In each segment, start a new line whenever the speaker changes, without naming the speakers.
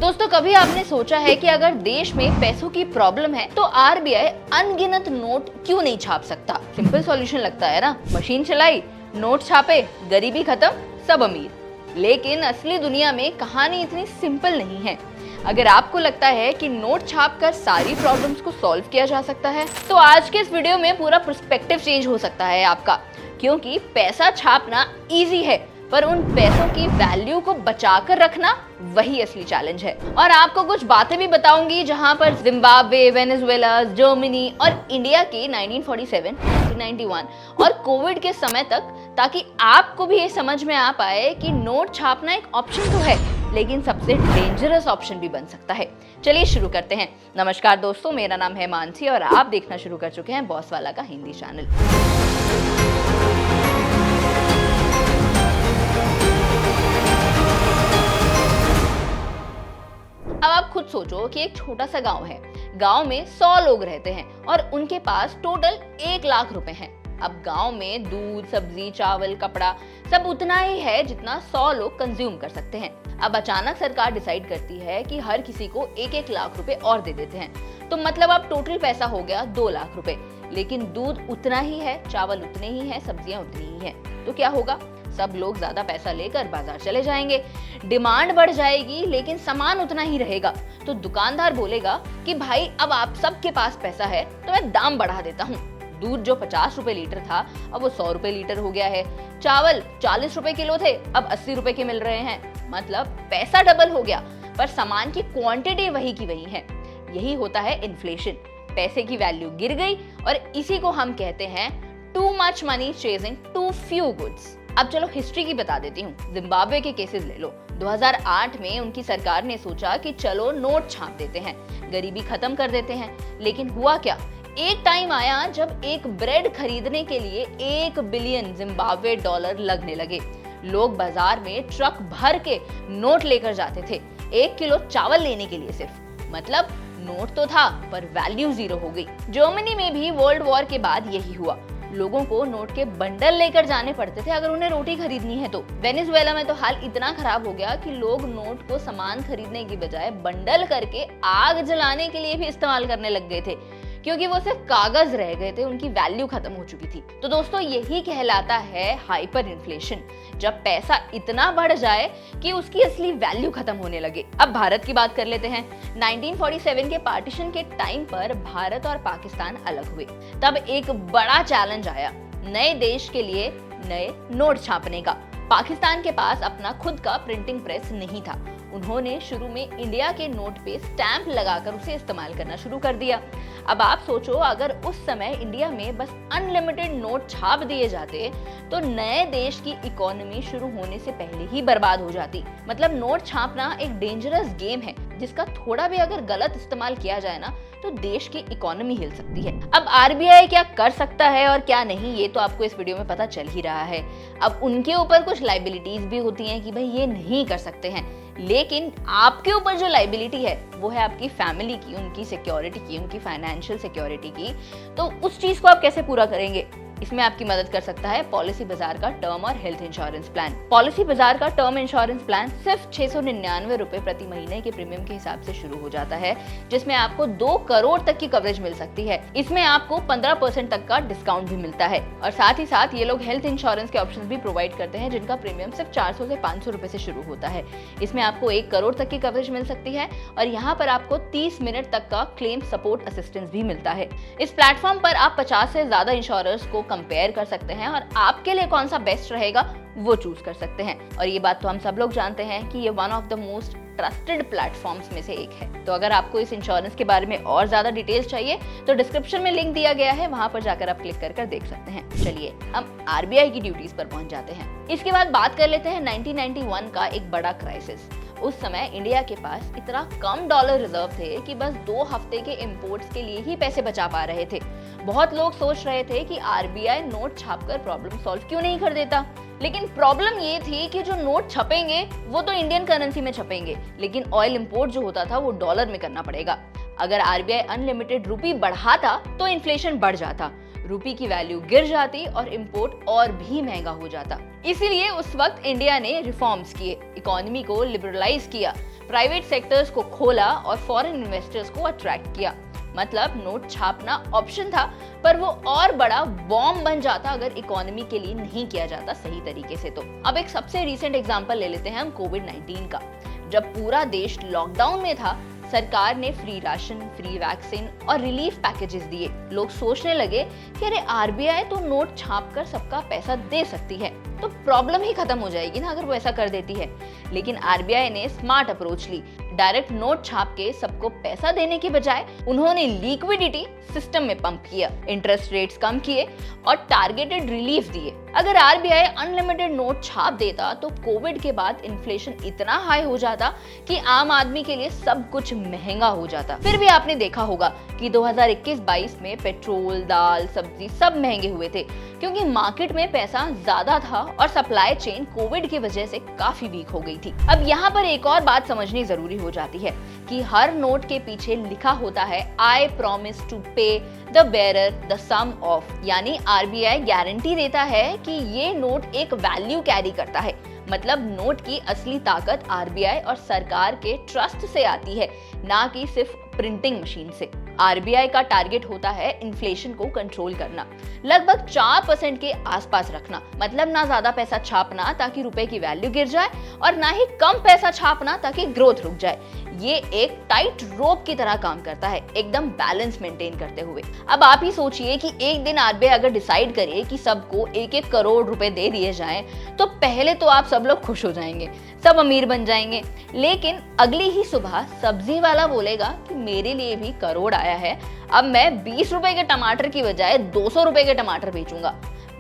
दोस्तों, कभी आपने सोचा है कि अगर देश में पैसों की प्रॉब्लम है तो आरबीआई अनगिनत नोट क्यों नहीं छाप सकता? सिंपल सॉल्यूशन लगता है ना, मशीन चलाई, नोट छापे, गरीबी खत्म, सब अमीर। लेकिन असली दुनिया में कहानी इतनी सिंपल नहीं है। अगर आपको लगता है कि नोट छाप कर सारी प्रॉब्लम्स को सॉल्व किया जा सकता है तो आज के इस वीडियो में पूरा पर्सपेक्टिव चेंज हो सकता है आपका, क्योंकि पैसा छापना इजी है पर उन पैसों की वैल्यू को बचाकर रखना वही असली चैलेंज है। और आपको कुछ बातें भी बताऊंगी जहां पर जिम्बाब्वे, वेनेजुएला, जर्मनी और इंडिया के 1947, 1991 और कोविड के समय तक, ताकि आपको भी ये समझ में आ पाए कि नोट छापना एक ऑप्शन तो है लेकिन सबसे डेंजरस ऑप्शन भी बन सकता है। चलिए शुरू करते हैं। नमस्कार दोस्तों, मेरा नाम है मानसी और आप देखना शुरू कर चुके हैं बॉस वाला का हिंदी चैनल। अब आप खुद सोचो कि एक छोटा सा गांव है, गांव में 100 लोग रहते हैं और उनके पास टोटल 1 लाख रुपए हैं। अब गांव में दूध, सब्जी, चावल, कपड़ा सब उतना ही है जितना 100 लोग कंज्यूम कर सकते हैं। अब अचानक सरकार डिसाइड करती है कि हर किसी को 1-1 लाख रुपए और दे देते हैं, तो मतलब अब टोटल पैसा हो गया 2 लाख रुपए। लेकिन दूध उतना ही है, चावल उतने ही है, सब्जियां उतनी ही है, तो क्या होगा? सब लोग ज्यादा पैसा लेकर बाजार चले जाएंगे, डिमांड बढ़ जाएगी लेकिन सामान उतना ही रहेगा। तो दुकानदार बोलेगा कि भाई अब आप सबके पास पैसा है तो मैं दाम बढ़ा देता हूँ। दूध जो 50 रुपए लीटर था अब वो 100 रुपए लीटर हो गया है। चावल 40 रुपए किलो थे अब 80 रुपए के मिल रहे हैं। मतलब पैसा डबल हो गया पर सामान की क्वांटिटी वही की वही है। यही होता है इन्फ्लेशन। पैसे की वैल्यू गिर गई और इसी को हम कहते हैं too much money chasing too few goods. अब चलो हिस्ट्री की बता देती हूँ। जिम्बाब्वे के केसेस ले लो। 2008 में उनकी सरकार ने सोचा कि चलो नोट छाप देते हैं, गरीबी खत्म कर देते हैं। लेकिन हुआ क्या? एक टाइम आया जब एक ब्रेड खरीदने के लिए 1 बिलियन जिम्बाब्वे डॉलर लगने लगे। लोग बाजार में ट्रक भर के नोट लेकर जाते थे 1 किलो चावल लेने के लिए सिर्फ। मतलब नोट तो था पर वैल्यू जीरो हो गई। जर्मनी में भी वर्ल्ड वॉर के बाद यही हुआ। लोगों को नोट के बंडल लेकर जाने पड़ते थे अगर उन्हें रोटी खरीदनी है तो। वेनेजुएला में तो हाल इतना खराब हो गया कि लोग नोट को सामान खरीदने की बजाय बंडल करके आग जलाने के लिए भी इस्तेमाल करने लग गए थे, क्योंकि वो सिर्फ कागज रह गए थे, उनकी वैल्यू खत्म हो चुकी थी। तो दोस्तों, यही कहलाता है हाइपर इन्फ्लेशन, जब पैसा इतना बढ़ जाए कि उसकी असली वैल्यू खत्म होने लगे। अब भारत की बात कर लेते हैं। 1947 के पार्टीशन के टाइम पर भारत और पाकिस्तान अलग हुए। तब एक बड़ा चैलेंज आया नए देश के लिए नए नोट छापने का। पाकिस्तान के पास अपना खुद का प्रिंटिंग प्रेस नहीं था। उन्होंने शुरू में इंडिया के नोट पे स्टैंप लगाकर उसे इस्तेमाल करना शुरू कर दिया। अब आप सोचो, अगर उस समय इंडिया में बस अनलिमिटेड नोट छाप दिए जाते तो नए देश की इकोनॉमी शुरू होने से पहले ही बर्बाद हो जाती। मतलब नोट छापना एक डेंजरस गेम है जिसका थोड़ा भी अगर गलत इस्तेमाल किया जाए ना तो देश की इकोनॉमी हिल सकती है। अब आरबीआई क्या कर सकता है और क्या नहीं, ये तो आपको इस वीडियो में पता चल ही रहा है। अब उनके ऊपर कुछ लायबिलिटीज भी होती हैं कि भाई ये नहीं कर सकते हैं, लेकिन आपके ऊपर जो लायबिलिटी है वो है आपकी फैमिली की, उनकी सिक्योरिटी की, उनकी फाइनेंशियल सिक्योरिटी की। तो उस चीज को आप कैसे पूरा करेंगे? इसमें आपकी मदद कर सकता है पॉलिसी बाजार का टर्म और हेल्थ इंश्योरेंस प्लान। पॉलिसी बाजार का टर्म इंश्योरेंस प्लान सिर्फ 699 रुपए प्रति महीने के प्रीमियम के हिसाब से शुरू हो जाता है, जिसमें आपको 2 करोड़ तक की कवरेज मिल सकती है। इसमें आपको 15% तक का डिस्काउंट भी मिलता है और साथ ही साथ ये लोग हेल्थ इंश्योरेंस के ऑप्शन भी प्रोवाइड करते हैं जिनका प्रीमियम सिर्फ 400 से 500 रुपए से शुरू होता है। इसमें आपको 1 करोड़ तक की कवरेज मिल सकती है और यहाँ पर आपको 30 मिनट तक का क्लेम सपोर्ट असिस्टेंस भी मिलता है। इस प्लेटफॉर्म पर आप 50 से ज्यादा इंश्योरर्स को कंपेयर कर सकते हैं और आपके लिए कौन सा बेस्ट रहेगा वो चूज कर सकते हैं। और ये बात तो हम सब लोग जानते हैं कि ये one of the most trusted platforms में से एक है। तो अगर आपको इस इंश्योरेंस के बारे में और ज्यादा डिटेल्स चाहिए तो डिस्क्रिप्शन में लिंक दिया गया है, वहां पर जाकर आप क्लिक कर देख सकते हैं। चलिए हम आरबीआई की ड्यूटीज पर पहुंच जाते हैं। इसके बाद बात कर लेते हैं 1991 का एक बड़ा क्राइसिस। उस समय इंडिया के पास इतना कम डॉलर रिजर्व थे कि बस 2 हफ्ते के इंपोर्ट्स के लिए ही पैसे बचा पा रहे थे। बहुत लोग सोच रहे थे कि आरबीआई नोट छापकर प्रॉब्लम सॉल्व क्यों नहीं कर देता, लेकिन प्रॉब्लम ये थी कि जो नोट छपेंगे वो तो इंडियन करेंसी में छपेंगे, लेकिन ऑयल इंपोर्ट जो होता था वो डॉलर में करना पड़ेगा। अगर आरबीआई अनलिमिटेड रुपी बढ़ाता तो इन्फ्लेशन बढ़ जाता, रुपये की वैल्यू गिर जाती और इंपोर्ट और भी महंगा हो जाता। इसीलिए उस वक्त इंडिया ने रिफॉर्म्स किए, इकोनॉमी को लिबरलाइज किया, प्राइवेट सेक्टर्स को खोला और फॉरेन इन्वेस्टर्स को अट्रैक्ट किया। मतलब नोट छापना ऑप्शन था, पर वो और बड़ा बॉम्ब बन जाता अगर इकोनॉमी के लिए नहीं किया जाता सही तरीके से। तो अब एक सबसे रीसेंट एग्जांपल ले लेते हैं हम कोविड-19 का। जब पूरा देश लॉकडाउन में था, सरकार ने फ्री राशन, फ्री वैक्सीन और रिलीफ पैकेजेस दिए। लोग सोचने लगे कि अरे आरबीआई तो नोट छाप कर सबका पैसा दे सकती है, तो प्रॉब्लम ही खत्म हो जाएगी ना अगर वो ऐसा कर देती है। लेकिन आरबीआई ने स्मार्ट अप्रोच ली। डायरेक्ट नोट छाप के सबको पैसा देने के बजाय उन्होंने लिक्विडिटी सिस्टम में पंप किया, इंटरेस्ट रेट्स कम किए और टारगेटेड रिलीफ दिए। अगर आरबीआई अनलिमिटेड नोट छाप देता तो कोविड के बाद इन्फ्लेशन इतना हाई हो जाता कि आम आदमी के लिए सब कुछ महंगा हो जाता। फिर भी आपने देखा होगा कि 2021-22 में पेट्रोल, दाल, सब्जी सब महंगे हुए थे क्योंकि मार्केट में पैसा ज्यादा था और सप्लाई चेन कोविड की वजह से काफी वीक हो गई थी। अब यहाँ पर एक और बात समझनी जरूरी हो जाती है कि हर नोट के पीछे लिखा होता है I promise to pay the bearer the sum of, यानी आरबीआई गारंटी देता है कि ये नोट एक वैल्यू कैरी करता है। मतलब नोट की असली ताकत आरबीआई और सरकार के ट्रस्ट से आती है, ना कि सिर्फ प्रिंटिंग मशीन से। आरबीआई का टारगेट होता है इन्फ्लेशन को कंट्रोल करना, लगभग 4% के आसपास रखना। मतलब ना ज्यादा पैसा छापना ताकि रुपए की वैल्यू गिर जाए और ना ही कम पैसा छापना ताकि ग्रोथ रुक जाए। ये एक टाइट रोप की तरह काम करता है, एकदम बैलेंस मेंटेन करते हुए। अब आप ही सोचिए कि एक दिन आरबीआई अगर डिसाइड करे कि सबको 1-1 करोड़ रुपए दे दिए जाएं, तो पहले तो आप सब लोग खुश हो जाएंगे, सब अमीर बन जाएंगे। लेकिन अगली ही सुबह सब्जी वाला बोलेगा कि मेरे लिए भी करोड़ आया है, अब मैं 20 रुपए के टमाटर की बजाय 200 रुपए के टमाटर बेचूंगा।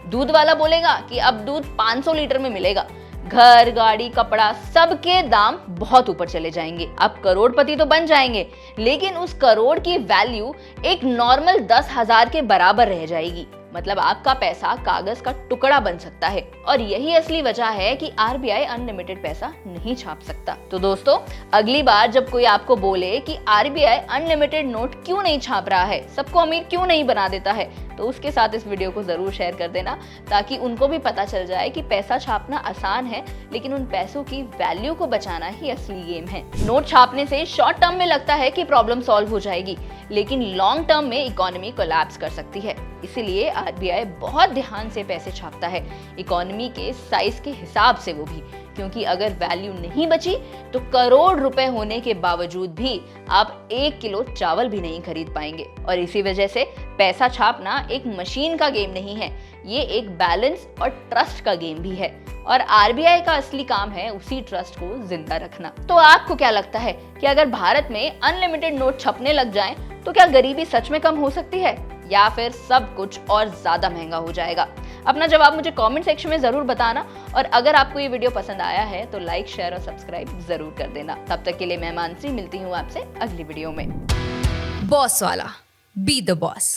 दूध वाला बोलेगा कि अब दूध 500 लीटर में मिलेगा। घर, गाड़ी, कपड़ा सबके दाम बहुत ऊपर चले जाएंगे। अब करोड़पति तो बन जाएंगे, लेकिन उस करोड़ की वैल्यू एक नॉर्मल 10,000 के बराबर रह जाएगी। मतलब आपका पैसा कागज का टुकड़ा बन सकता है। और यही असली वजह है कि आरबीआई अनलिमिटेड पैसा नहीं छाप सकता। तो दोस्तों, अगली बार जब कोई आपको बोले कि आरबीआई अनलिमिटेड नोट क्यों नहीं छाप रहा है, सबको अमीर क्यों नहीं बना देता है, तो उसके साथ इस वीडियो को जरूर शेयर कर देना, ताकि उनको भी पता चल जाए कि पैसा छापना आसान है, लेकिन उन पैसों की वैल्यू को बचाना ही असली गेम है। नोट छापने से शॉर्ट टर्म में लगता है कि प्रॉब्लम सॉल्व हो जाएगी, लेकिन लॉन्ग टर्म में इकोनॉमी कोलैप्स कर सकती है। इसीलिए आरबीआई बहुत ध्यान से पैसे छापता है, इकोनॉमी के साइज के हिसाब से वो भी, क्योंकि अगर वैल्यू नहीं बची तो करोड़ रुपए होने के बावजूद भी आप 1 किलो चावल भी नहीं खरीद पाएंगे। और इसी वजह से पैसा छापना एक मशीन का गेम नहीं है, ये एक बैलेंस और ट्रस्ट का गेम भी है। और आरबीआई का असली काम है उसी ट्रस्ट को जिंदा रखना। तो आपको क्या लगता है कि अगर भारत में अनलिमिटेड नोट छपने लग जाएं, तो क्या गरीबी सच में कम हो सकती है, या फिर सब कुछ और ज्यादा महंगा हो जाएगा? अपना जवाब मुझे कमेंट सेक्शन में जरूर बताना। और अगर आपको ये वीडियो पसंद आया है तो लाइक, शेयर और सब्सक्राइब जरूर कर देना। तब तक के लिए मैं मानसी मिलती हूँ आपसे अगली वीडियो में।
बॉस वाला, बी द बॉस।